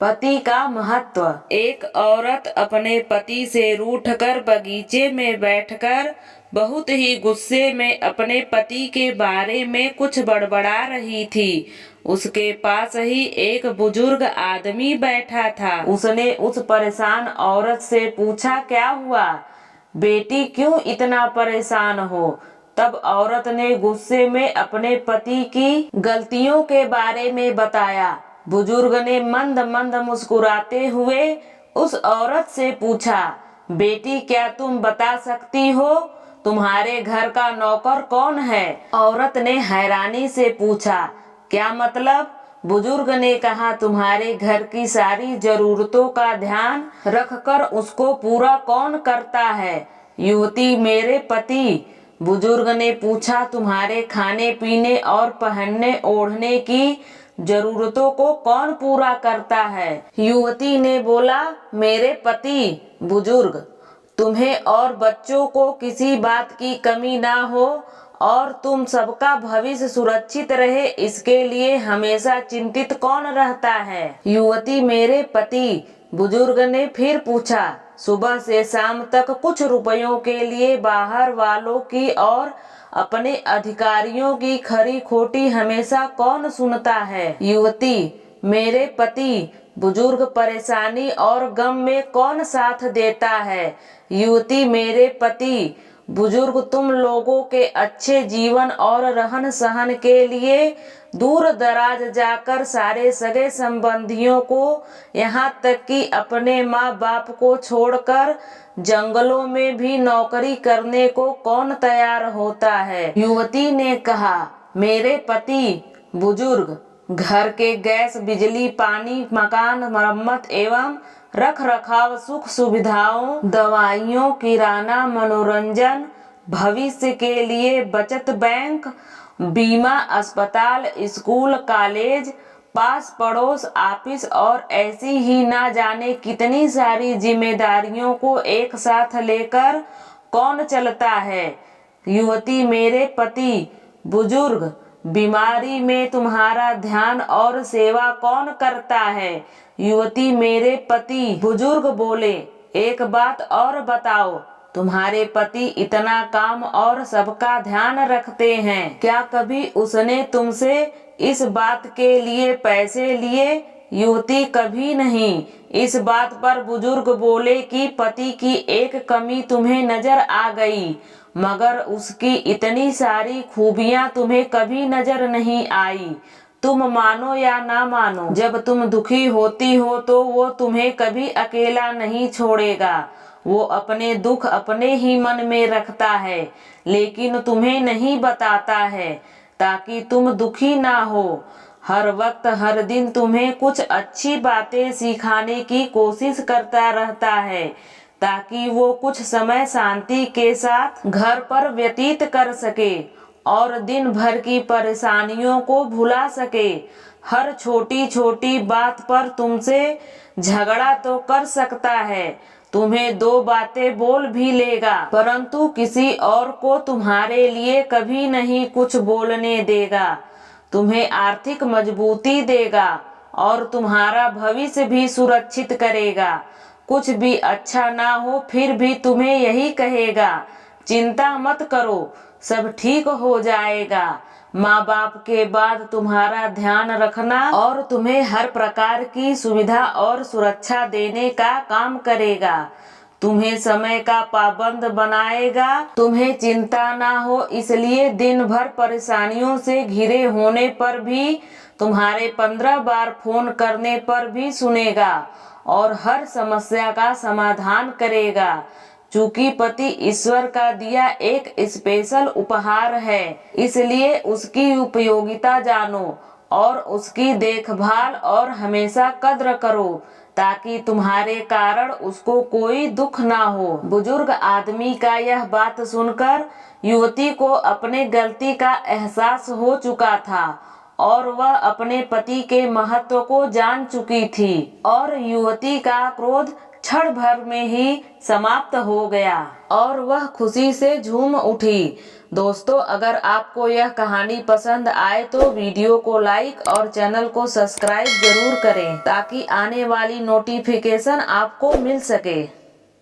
पति का महत्व। एक औरत अपने पति से रूठकर बगीचे में बैठकर बहुत ही गुस्से में अपने पति के बारे में कुछ बड़बड़ा रही थी। उसके पास ही एक बुजुर्ग आदमी बैठा था। उसने उस परेशान औरत से पूछा, क्या हुआ बेटी, क्यों इतना परेशान हो? तब औरत ने गुस्से में अपने पति की गलतियों के बारे में बताया। बुजुर्ग ने मंद मंद मुस्कुराते हुए उस औरत से पूछा, बेटी क्या तुम बता सकती हो तुम्हारे घर का नौकर कौन है? औरत ने हैरानी से पूछा, क्या मतलब? बुजुर्ग ने कहा, तुम्हारे घर की सारी जरूरतों का ध्यान रखकर उसको पूरा कौन करता है? युवती, मेरे पति। बुजुर्ग ने पूछा, तुम्हारे खाने पीने और पहनने ओढ़ने की जरूरतों को कौन पूरा करता है? युवती ने बोला, मेरे पति। बुजुर्ग, तुम्हें और बच्चों को किसी बात की कमी ना हो और तुम सबका भविष्य सुरक्षित रहे, इसके लिए हमेशा चिंतित कौन रहता है? युवती, मेरे पति। बुजुर्ग ने फिर पूछा, सुबह से शाम तक कुछ रुपयों के लिए बाहर वालों की और अपने अधिकारियों की खरी खोटी हमेशा कौन सुनता है? युवती, मेरे पति। बुजुर्ग, परेशानी और गम में कौन साथ देता है? युवती, मेरे पति। बुजुर्ग, तुम लोगों के अच्छे जीवन और रहन सहन के लिए दूर दराज जाकर सारे सगे संबंधियों को, यहाँ तक कि अपने माँ बाप को छोड़कर जंगलों में भी नौकरी करने को कौन तैयार होता है? युवती ने कहा, मेरे पति। बुजुर्ग, घर के गैस, बिजली, पानी, मकान, मरम्मत एवं रख रखाव, सुख सुविधाओं, दवाइयों, किराना, मनोरंजन, भविष्य के लिए बचत बैंक, बीमा, अस्पताल, स्कूल, कॉलेज, पास पड़ोस, ऑफिस और ऐसी ही ना जाने कितनी सारी जिम्मेदारियों को एक साथ लेकर कौन चलता है? युवती, मेरे पति। बुजुर्ग, बीमारी में तुम्हारा ध्यान और सेवा कौन करता है? युवती, मेरे पति। बुजुर्ग बोले, एक बात और बताओ, तुम्हारे पति इतना काम और सबका ध्यान रखते हैं, क्या कभी उसने तुमसे इस बात के लिए पैसे लिए? युवती, कभी नहीं। इस बात पर बुजुर्ग बोले कि पति की एक कमी तुम्हें नजर आ गई, मगर उसकी इतनी सारी खूबियां तुम्हें कभी नजर नहीं आई। तुम मानो या ना मानो, जब तुम दुखी होती हो तो वो तुम्हें कभी अकेला नहीं छोड़ेगा। वो अपने दुख अपने ही मन में रखता है, लेकिन तुम्हें नहीं बताता है ताकि तुम दुखी ना हो। हर वक्त हर दिन तुम्हें कुछ अच्छी बातें सिखाने की कोशिश करता रहता है ताकि वो कुछ समय शांति के साथ घर पर व्यतीत कर सके और दिन भर की परेशानियों को भुला सके। हर छोटी छोटी बात पर तुमसे झगड़ा तो कर सकता है, तुम्हें दो बातें बोल भी लेगा, परंतु किसी और को तुम्हारे लिए कभी नहीं कुछ बोलने देगा। तुम्हें आर्थिक मजबूती देगा और तुम्हारा भविष्य भी सुरक्षित करेगा। कुछ भी अच्छा ना हो फिर भी तुम्हें यही कहेगा, चिंता मत करो, सब ठीक हो जाएगा। माँ बाप के बाद तुम्हारा ध्यान रखना और तुम्हें हर प्रकार की सुविधा और सुरक्षा देने का काम करेगा। तुम्हें समय का पाबंद बनाएगा। तुम्हें चिंता ना हो इसलिए दिन भर परेशानियों से घिरे होने पर भी तुम्हारे 15 बार फोन करने पर भी सुनेगा और हर समस्या का समाधान करेगा। चूंकि पति ईश्वर का दिया एक स्पेशल उपहार है, इसलिए उसकी उपयोगिता जानो और उसकी देखभाल और हमेशा कद्र करो ताकि तुम्हारे कारण उसको कोई दुख ना हो। बुजुर्ग आदमी का यह बात सुनकर युवती को अपने गलती का एहसास हो चुका था और वह अपने पति के महत्व को जान चुकी थी और युवती का क्रोध क्षण भर में ही समाप्त हो गया और वह खुशी से झूम उठी। दोस्तों, अगर आपको यह कहानी पसंद आए तो वीडियो को लाइक और चैनल को सब्सक्राइब जरूर करें ताकि आने वाली नोटिफिकेशन आपको मिल सके।